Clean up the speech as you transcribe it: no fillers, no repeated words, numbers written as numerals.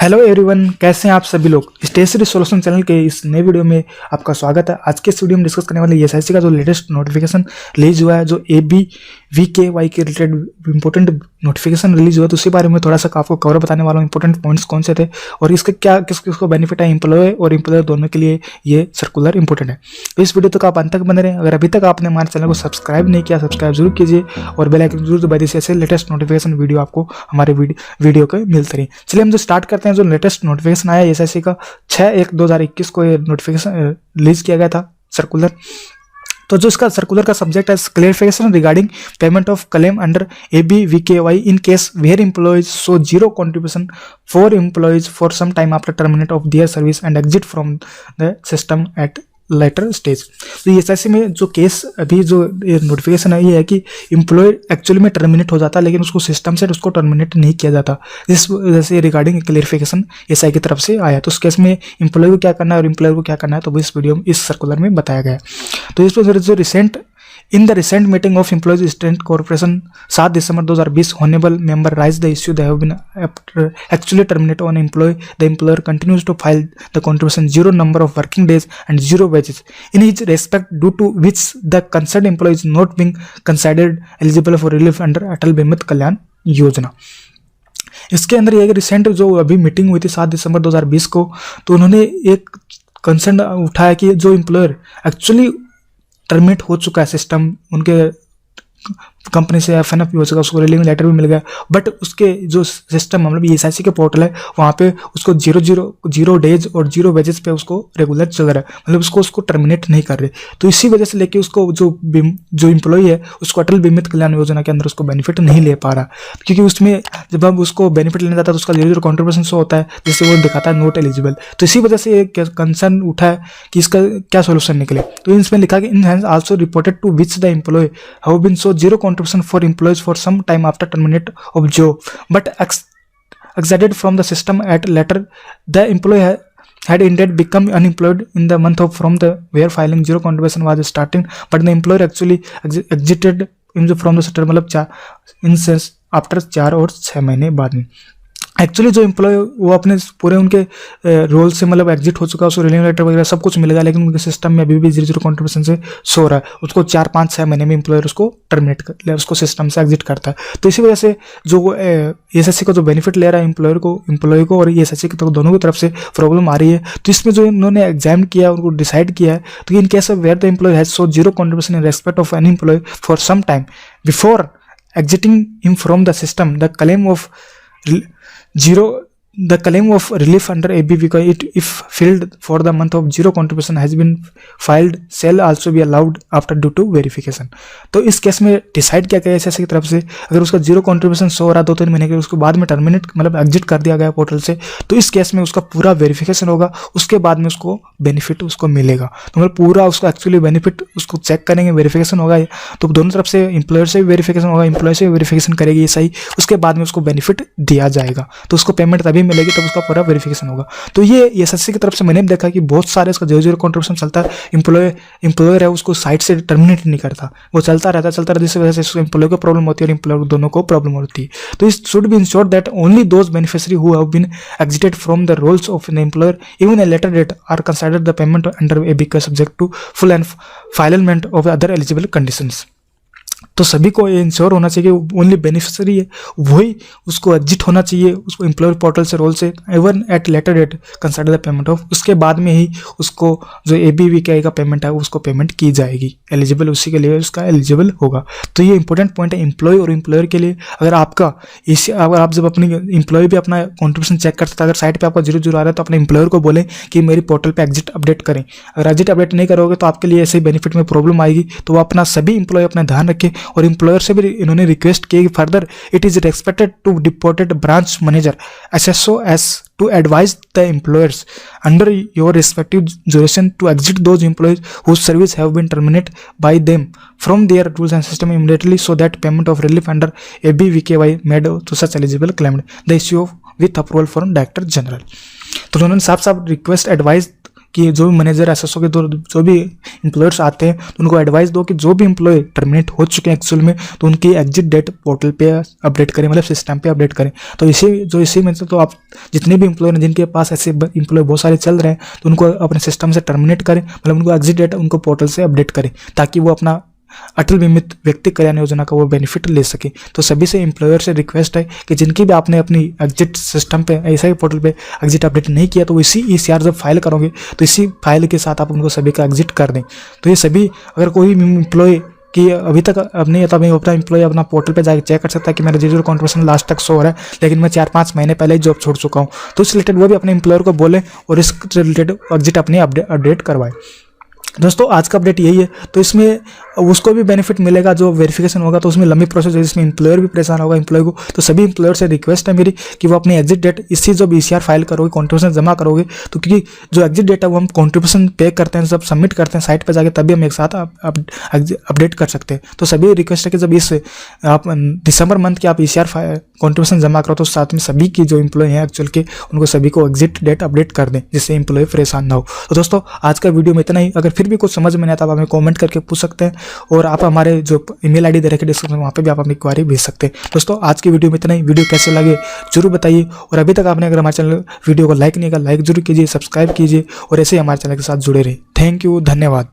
Hello everyone, कैसे हैं आप सभी लोग। स्टेशनरी सॉल्यूशन चैनल के इस नए वीडियो में आपका स्वागत है। आज के इस वीडियो में डिस्कस करने वाले एसआईसी का जो लेटेस्ट नोटिफिकेशन रिलीज हुआ है, जो ABVKY के रिलेटेड इंपॉर्टेंट नोटिफिकेशन रिलीज हुआ है, तो उसी बारे में थोड़ा सा आपको कवर बताने वाला हूँ। इंपॉर्टेंट पॉइंट्स कौन से थे और इसके क्या किसको बेनिफिट है, एम्प्लॉय और एम्प्लॉयर दोनों के लिए ये सर्कुलर इंपॉर्टेंट है। तो इस वीडियो तक आप अंत तक बने रहें। अगर अभी तक आपने हमारे चैनल को सब्सक्राइब नहीं किया, सब्सक्राइब जरूर कीजिए और बेल आइकन जरूर दबा दीजिए, ऐसे लेटेस्ट नोटिफिकेशन वीडियो आपको हमारे वीडियो के मिलते रही। चलिए हम जो स्टार्ट करते हैं। जो लेटेस्ट नोटिफिकेशन आया एसआईसी का 6/1/2021 को ये नोटिफिकेशन रिलीज किया गया था सर्कुलर। तो जो इसका सर्कुलर का सब्जेक्ट है, clarification regarding payment of claim under ABVKY in case where employees show zero contribution for employees for some time after terminate of their service and exit from the system at later stage. तो ये SIC में जो case अभी जो notification है ये है कि एम्प्लॉय एक्चुअली में टर्मिनेट हो जाता है, लेकिन उसको सिस्टम से उसको टर्मिनेट नहीं किया जाता। इस वजह से रिगार्डिंग क्लेरिफिकेशन एसआई की तरफ से आया। तो उस केस में एम्प्लॉय को क्या करना है और एम्प्लॉयर को क्या करना है, तो इस वीडियो में इस सर्कुलर में बताया गया है। तो इस पर जो recent in the recent meeting of employees state corporation 7 December 2020 honourable member raise the issue they have been actually terminate on employee the employer continues to file the contribution zero number of working days and zero wages in his respect due to which the concern employee is not being considered eligible for relief under Atal Bimit Kalyan योजना। इसके अंदर एक recent जो अभी meeting हुई थी 7 December 2020 को, तो उन्होंने एक कंसर्न उठाया कि जो एम्प्लॉयर एक्चुअली टर्मिनेट हो चुका है, सिस्टम उनके कंपनी से FNF हो चुका, उसको रिलीविंग लेटर भी मिल गया, बट उसके जो सिस्टम मतलब एसआईसी के पोर्टल है वहाँ पे उसको जीरो डेज और जीरो वेजेस पे उसको रेगुलर चल रहा है, मतलब उसको टर्मिनेट नहीं कर रहे। तो इसी वजह से लेके उसको जो एम्प्लॉय है उसको अटल बीमित कल्याण योजना के अंदर उसको बेनिफिट नहीं ले पा रहा, क्योंकि उसमें जब अब उसको बेनिफिट लेने जाता है तो उसका जीरो कंट्रीब्यूशन शो होता है, जिससे वो दिखाता है नॉट एलिजिबल। तो इसी वजह से एक कंसर्न उठा है कि इसका क्या सोल्यूशन निकले। तो इसमें लिखा कि in has also reported to which the employ have been so zero contribution for employees for some time after terminate of job but exited from the system at later the employee had indeed become unemployed in the month of from the where filing zero contribution was starting but the employer actually exited from the system मतलब in sense after 4 और 6 महीने बाद में। Actually जो employ वो अपने पूरे उनके रोल से मतलब एग्जिट हो चुका है, उसको रिलीविंग लेटर वगैरह सब कुछ मिल गया, लेकिन उनके सिस्टम में अभी भी जीरो कंट्रीब्यूशन से सो रहा है। उसको 4-5-6 महीने में एम्प्लॉयर उसको टर्मिनेट कर उसको सिस्टम से एग्जिट करता है। तो इसी वजह से जो एसएससी का जो बेनिफिट ले रहा है एम्प्लॉय को और एसएससी की दोनों की तरफ से प्रॉब्लम आ रही है। तो इसमें जो इन्होंने एग्जाम किया उनको डिसाइड किया है, तो in case of where the employ has so zero contribution in respect of any employ for some time before exiting him from the system, the claim of relief under ABVKY if filled for the month of zero contribution has been filed shall also be allowed after due to verification। तो इस case में decide किया गया SSC की तरफ से, अगर उसका जीरो कंट्रीब्यूशन शो हो रहा 2-3 महीने के, उसको बाद में टर्मिनेट मतलब एग्जिट कर दिया गया पोर्टल से, तो इस केस में उसका पूरा वेरिफिकेशन होगा, उसके बाद में उसको बेनिफिट उसको मिलेगा। तो मतलब पूरा उसको एक्चुअली बेनिफिट उसको चेक करेंगे, वेरिफिकेशन होगा, तो दोनों तरफ से एम्प्लॉयर से भी वेरिफिकेशन होगा, एम्प्लॉय से भी वेरिफिकेशन करेगी सही, उसके बाद में उसको बेनिफिट दिया जाएगा। तो उसको पेमेंट तभी मिलेगी तब उसका पूरा वेरिफिकेशन होगा। तो ये एसएससी की तरफ से मैंने देखा कि बहुत सारे इसका जीरो कंट्रीब्यूशन चलता है, एम्प्लॉयर है उसको साइट से टर्मिनेट नहीं करता, वो चलता रहता है, जिसकी वजह से एम्प्लॉय को प्रॉब्लम होती है और एम्प्लॉयर दोनों को प्रॉब्लम होती है। तो इस should be insured that only those beneficiary who have been exited from the rolls of an employer even a later date are considered the payment under ABVKY subject to full and fulfilment of other eligible conditions. तो सभी को ये ensure होना चाहिए कि only beneficiary है वही उसको एग्जिट होना चाहिए, उसको एम्प्लॉयर पोर्टल से रोल से even at later date consider the payment of, उसके बाद में ही उसको जो ABVKY का पेमेंट है उसको पेमेंट की जाएगी, एलिजिबल उसी के लिए उसका एलिजिबल होगा। तो ये इंपॉर्टेंट पॉइंट है एम्प्लॉय और एम्प्लॉयर के लिए। अगर आप जब अपनी एम्प्लॉय भी अपना कॉन्ट्रीब्यूशन चेक करता है, अगर साइट पर आपका 0-0 आ रहा है तो अपने एम्प्लॉयर को बोलें कि मेरी पोर्टल पर एग्जिट अपडेट करें। अगर एग्जिट अपडेट नहीं करोगे तो आपके लिए ऐसे ही बेनिफिट में प्रॉब्लम आएगी। तो वो अपना सभी एम्प्लॉय अपना ध्यान रखें और एम्प्लॉयर से भी इन्होंने रिक्वेस्ट की further it is expected to deported branch manager SSO as to advise the employers under your respective jurisdiction to exit those employees whose service have been terminate by them from their rules and system immediately so that payment of relief under ABVKY made to such eligible claimed the issue of with approval from director general. तो उन्होंने साफ request advice कि जो भी manager SSO के जो भी employers आते हैं तो उनको एडवाइस दो कि जो भी एम्प्लॉय टर्मिनेट हो चुके हैं एक्चुअल में तो उनकी एग्जिट डेट पोर्टल पे अपडेट करें, मतलब सिस्टम पे अपडेट करें। तो इसी में से तो आप जितने भी एम्प्लॉय हैं जिनके पास ऐसे एम्प्लॉय बहुत सारे चल रहे हैं तो उनको अपने सिस्टम से टर्मिनेट करें, मतलब उनको एग्जिट डेट उनको पोर्टल से अपडेट करें ताकि वो अपना अटल बीमित व्यक्ति कल्याण योजना का वो बेनिफिट ले सके। तो सभी से एम्प्लॉयर से रिक्वेस्ट है कि जिनकी भी आपने अपनी एग्जिट सिस्टम पे ऐसा ही पोर्टल पे एग्जिट अपडेट नहीं किया तो इसी ECR जब फाइल करोगे तो इसी फाइल के साथ आप उनको सभी का एग्जिट कर दें। तो ये सभी अगर कोई एम्प्लॉय कि अभी तक अब नहीं होता, अपना एम्प्लॉय अपना पोर्टल पे जाकर चेक कर सकता है कि मेरा 0 कंट्रीब्यूशन लास्ट तक शो हो रहा है लेकिन मैं 4-5 महीने पहले ही जॉब छोड़ चुका हूँ। तो इस रिलेटेड वो भी अपने एम्प्लॉयर को बोले और इस रिलेटेड एग्जिट अपनी अपडेट करवाए। दोस्तों आज का अपडेट यही है। तो इसमें उसको भी बेनिफिट मिलेगा जो वेरिफिकेशन होगा, तो उसमें लंबी प्रोसेस है जिसमें एम्प्लॉयर भी परेशान होगा एम्प्लॉय को। तो सभी एम्प्लॉयर से रिक्वेस्ट है मेरी कि वो अपनी एग्जिट डेट इसी जब ECR फाइल करोगे, कंट्रीब्यूशन जमा करोगे, तो क्योंकि जो एग्जिट डेट है वो हम कंट्रीब्यूशन पे करते हैं, जब सबमिट करते हैं साइट पर जाके तभी हम एक साथ अपडेट कर सकते हैं। तो सभी रिक्वेस्ट है कि जब इस आप दिसंबर मंथ के आप ECR कंट्रीब्यूशन जमा करो तो साथ में सभी की जो एम्प्लॉय हैं एक्चुअल के उनको सभी को एग्जिट डेट अपडेट कर दें जिससे एम्प्लॉय परेशान ना हो। तो दोस्तों आज का वीडियो में इतना ही। अगर फिर भी कुछ समझ में नहीं आता आप हमें कमेंट करके पूछ सकते हैं और आप हमारे जो ईमेल ID दे रखे डिस्क्रिप्शन में वहाँ पे भी आप अपनी क्वेरी भेज सकते हैं। दोस्तों आज की वीडियो में इतना ही। वीडियो कैसे लगे जरूर बताइए और अभी तक आपने अगर हमारे चैनल वीडियो को लाइक नहीं किया लाइक जरूर कीजिए, सब्सक्राइब कीजिए और ऐसे ही हमारे चैनल के साथ जुड़े रहिए। थैंक यू, धन्यवाद।